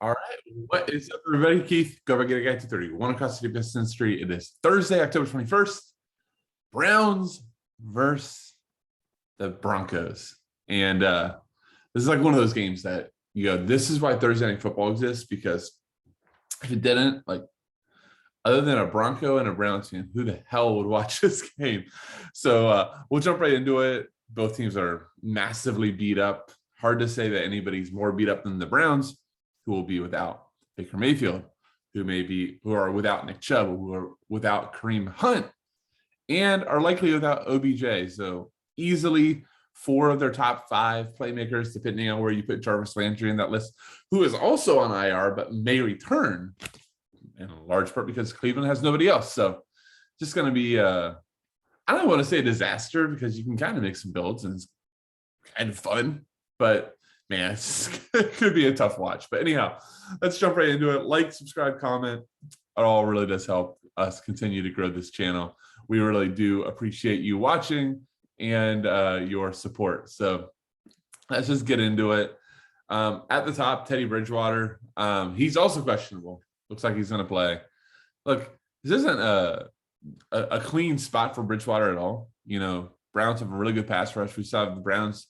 All right. What is up, everybody? Keith, go over get a guy to 30. One across the Pistons Street. It is Thursday, October 21st. Browns versus the Broncos. And this is like one of those games that you go, this is why Thursday night football exists, because if it didn't, like, other than a Bronco and a Browns fan, who the hell would watch this game? So we'll jump right into it. Both teams are massively beat up. Hard to say that anybody's more beat up than the Browns, who will be without Baker Mayfield, who are without Nick Chubb, who are without Kareem Hunt, and are likely without OBJ. So easily 4 of their top 5 playmakers, depending on where you put Jarvis Landry in that list, who is also on IR but may return, in large part because Cleveland has nobody else. So just going to be, I don't want to say a disaster, because you can kind of make some builds and it's kind of fun, but man, it could be a tough watch. But anyhow, let's jump right into it. Like, subscribe, comment. It all really does help us continue to grow this channel. We really do appreciate you watching and your support. So let's just get into it. At the top, Teddy Bridgewater. He's also questionable. Looks like he's going to play. Look, this isn't a clean spot for Bridgewater at all. You know, Browns have a really good pass rush. We saw the Browns,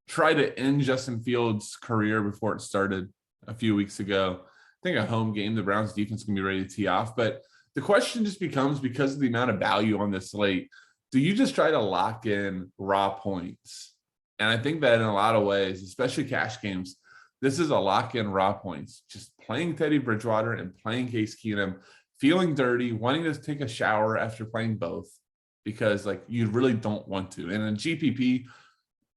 try to end Justin Fields' career before it started a few weeks ago. I think a home game, the Browns defense can be ready to tee off. But the question just becomes, because of the amount of value on this slate, do you just try to lock in raw points? And I think that in a lot of ways, especially cash games, this is a lock-in raw points. Just playing Teddy Bridgewater and playing Case Keenum, feeling dirty, wanting to take a shower after playing both, because you really don't want to. And in GPP,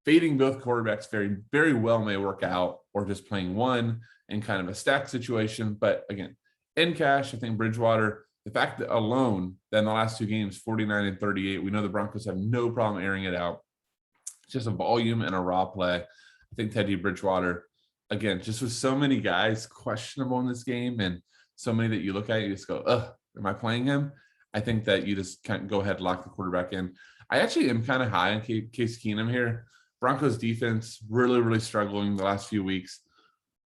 fading both quarterbacks very, very well may work out, or just playing one in kind of a stack situation. But again, in cash, I think Bridgewater, the fact that alone, that in the last 2 games, 49 and 38, we know the Broncos have no problem airing it out. It's just a volume and a raw play. I think Teddy Bridgewater, again, just with so many guys questionable in this game, and so many that you look at, you just go, ugh, am I playing him? I think that you just can't go ahead and lock the quarterback in. I actually am kind of high on Case Keenum here. Broncos defense really, really struggling the last few weeks.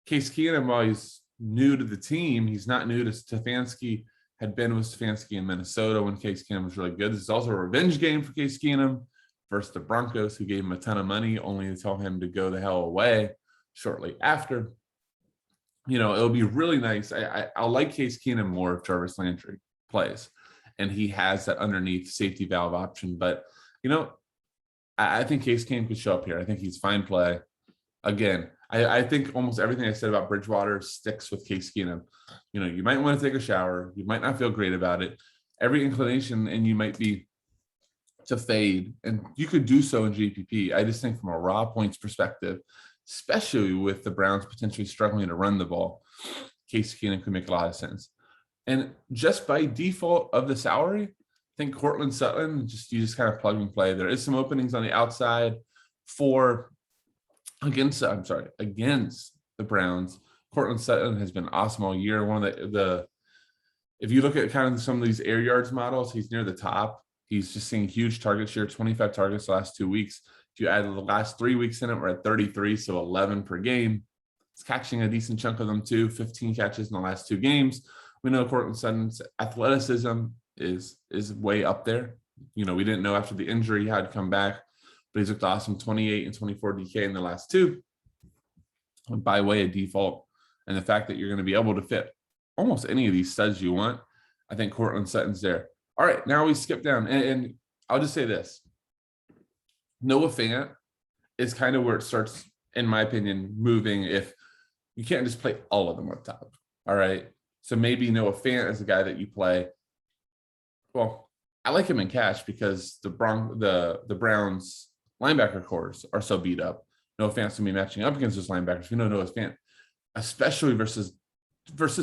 Case Keenum, while he's new to the team, he's not new to Stefanski. Had been with Stefanski in Minnesota when Case Keenum was really good. This is also a revenge game for Case Keenum versus the Broncos, who gave him a ton of money only to tell him to go the hell away shortly after. It'll be really nice. I'll like Case Keenum more if Jarvis Landry plays and he has that underneath safety valve option. But, I think Case Keenum could show up here. I think he's fine play. Again, I think almost everything I said about Bridgewater sticks with Case Keenum. You might want to take a shower. You might not feel great about it. Every inclination, and you might be to fade, and you could do so in GPP. I just think from a raw points perspective, especially with the Browns potentially struggling to run the ball, Case Keenum could make a lot of sense. And just by default of the salary, I think Cortland Sutton, you just kind of plug and play. There is some openings on the outside against the Browns. Cortland Sutton has been awesome all year. One of the if you look at kind of some of these air yards models, he's near the top. He's just seeing huge target share, 25 targets the last 2 weeks. If you add the last 3 weeks in it, we're at 33, so 11 per game. He's catching a decent chunk of them too, 15 catches in the last 2 games. We know Cortland Sutton's athleticism is way up there. We didn't know after the injury how to come back, but he's looked awesome, 28 and 24 DK in the last 2 by way of default. And the fact that you're going to be able to fit almost any of these studs you want, I think Cortland Sutton's there. All right, now we skip down. And I'll just say this. Noah Fant is kind of where it starts, in my opinion, moving if you can't just play all of them up top. All right. So maybe Noah Fant is a guy that you play. Well, I like him in cash because the Browns linebacker cores are so beat up. Noah Fant's going to be matching up against those linebackers. We know Noah Fant, especially versus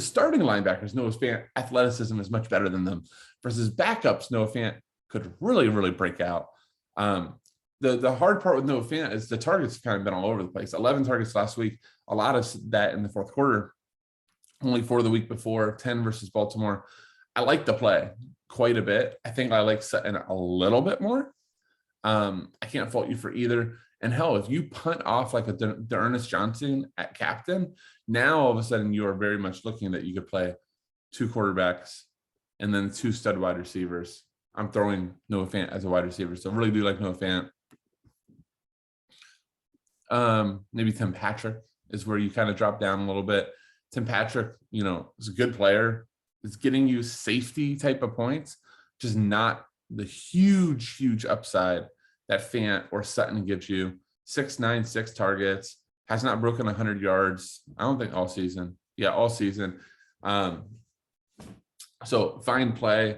starting linebackers, Noah Fant athleticism is much better than them. Versus backups, Noah Fant could really, really break out. The hard part with Noah Fant is the targets have kind of been all over the place. 11 targets last week, a lot of that in the 4th quarter, only 4 the week before, 10 versus Baltimore. I like the play quite a bit. I think I like Sutton a little bit more. I can't fault you for either. And hell, if you punt off like a D'Ernest Johnson at captain, Now, all of a sudden, you are very much looking that you could play 2 quarterbacks and then 2 stud wide receivers. I'm throwing Noah Fant as a wide receiver, so I really do like Noah Fant. Maybe Tim Patrick is where you kind of drop down a little bit. Tim Patrick, is a good player. It's getting you safety type of points, just not the huge upside that Fant or Sutton gives you. 6'9", 6 targets, has not broken 100 yards. I don't think all season. Yeah, all season. So fine play,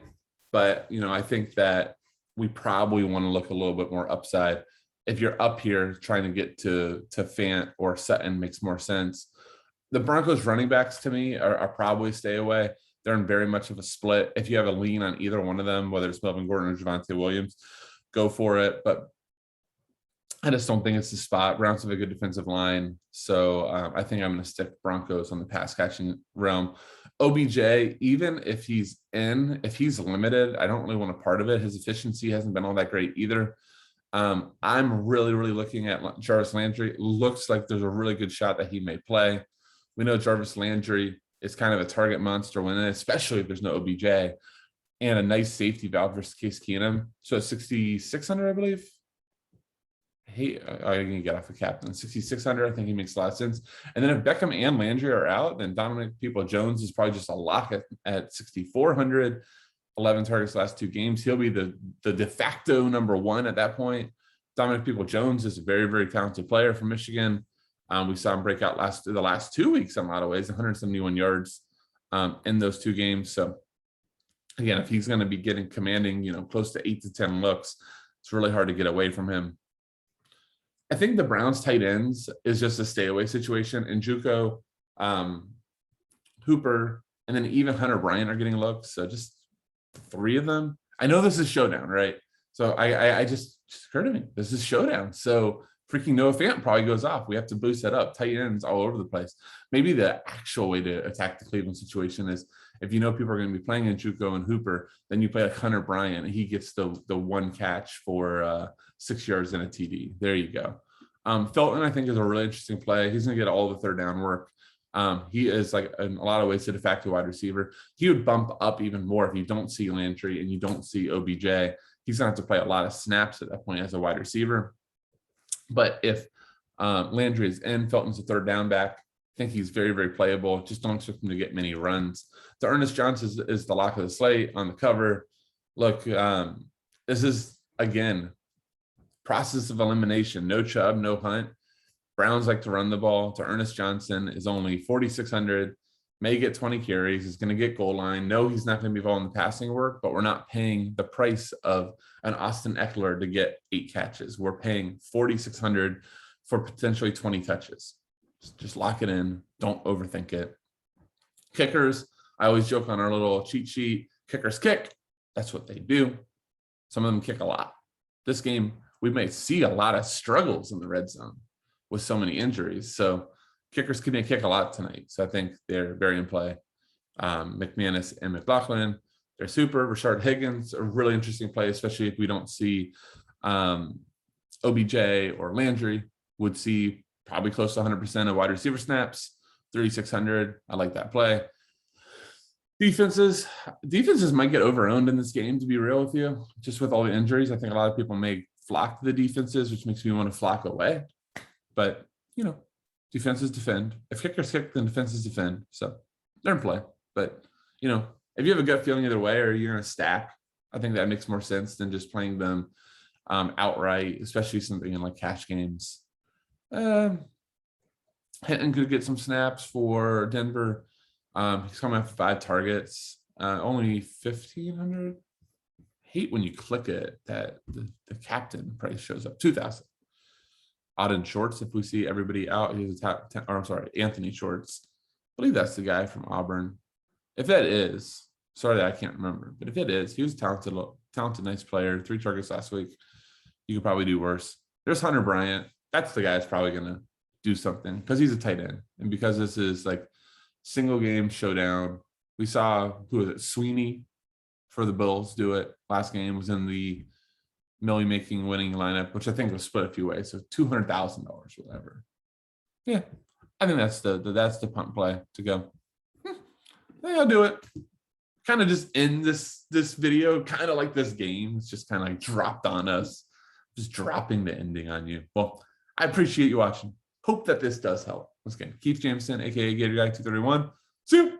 but I think that we probably want to look a little bit more upside. If you're up here trying to get to Fant or Sutton, makes more sense. The Broncos running backs to me are probably stay away. They're in very much of a split. If you have a lean on either one of them, whether it's Melvin Gordon or Javonte Williams, go for it. But I just don't think it's the spot. Browns have a good defensive line. So I think I'm going to stick Broncos on the pass catching realm. OBJ, even if he's limited, I don't really want a part of it. His efficiency hasn't been all that great either. I'm really looking at Jarvis Landry. It looks like there's a really good shot that he may play. We know Jarvis Landry is kind of a target monster especially if there's no OBJ, and a nice safety valve versus Case Keenum. So 6,600, I believe. Hey, I can get off the captain. 6,600, I think he makes a lot of sense. And then if Beckham and Landry are out, then Dominic People-Jones is probably just a lock at 6,400. 11 targets last 2 games. He'll be the de facto number 1 at that point. Dominic People-Jones is a very talented player from Michigan. We saw him break out the last 2 weeks in a lot of ways, 171 yards in those 2 games. So again, if he's going to be commanding, close to 8 to 10 looks, it's really hard to get away from him. I think the Browns tight ends is just a stay away situation. And Njoku, Hooper, and then even Hunter Bryant are getting looks. So just 3 of them. I know this is Showdown, right? So I just occurred to me, this is Showdown. So freaking Noah Fant probably goes off. We have to boost that up. Tight ends all over the place. Maybe the actual way to attack the Cleveland situation is if people are going to be playing Njoku and Hooper, then you play like Hunter Bryant and he gets the 1 catch for 6 yards and a TD. There you go. Felton, I think, is a really interesting play. He's going to get all the 3rd down work. He is, like, in a lot of ways, a de facto wide receiver. He would bump up even more if you don't see Landry and you don't see OBJ. He's going to have to play a lot of snaps at that point as a wide receiver. But if Landry is in, Felton's a 3rd down back. I think he's very playable. Just don't expect him to get many runs. So Ernest Johnson is the lock of the slate on the cover. Look, this is, again, process of elimination. No Chubb, no Hunt. Browns like to run the ball. To Ernest Johnson is only 4,600, may get 20 carries, is going to get goal line. No, he's not going to be involved in the passing work, but we're not paying the price of an Austin Eckler to get 8 catches. We're paying 4,600 for potentially 20 touches. Just lock it in. Don't overthink it. Kickers, I always joke on our little cheat sheet, kickers kick. That's what they do. Some of them kick a lot. This game, we may see a lot of struggles in the red zone with so many injuries. So kickers can kick a lot tonight. So I think they're very in play. McManus and McLaughlin, they're super. Rashard Higgins, a really interesting play, especially if we don't see OBJ or Landry. Would see probably close to 100% of wide receiver snaps, 3,600. I like that play. Defenses might get overowned in this game, to be real with you. Just with all the injuries, I think a lot of people may flock to the defenses, which makes me want to flock away. But, defenses defend. If kickers kick, then defenses defend. So they're in play. But, if you have a gut feeling either way or you're going to stack, I think that makes more sense than just playing them outright, especially something in like cash games. Hinton could get some snaps for Denver. He's coming off 5 targets, only 1,500. Hate when you click it that the captain price shows up 2,000. Auden Shorts, if we see everybody out, he's a top 10, or I'm sorry, Anthony Shorts. I believe that's the guy from Auburn. If that is, sorry that I can't remember, but if it is, he was talented, nice player. 3 targets last week. You could probably do worse. There's Hunter Bryant. That's the guy that's probably going to do something because he's a tight end. And because this is like single game showdown, we saw, who was it, Sweeney for the Bills do it. Last game was in the Millie making winning lineup, which I think was split a few ways. So $200,000, whatever. Yeah. I think that's the punt play to go. I think I'll do it. Kind of just end this video, kind of like this game. It's just kind of like dropped on us, just dropping the ending on you. Well, I appreciate you watching. Hope that this does help. Once again, Keith Jameson, aka Gator Guy 231. See you.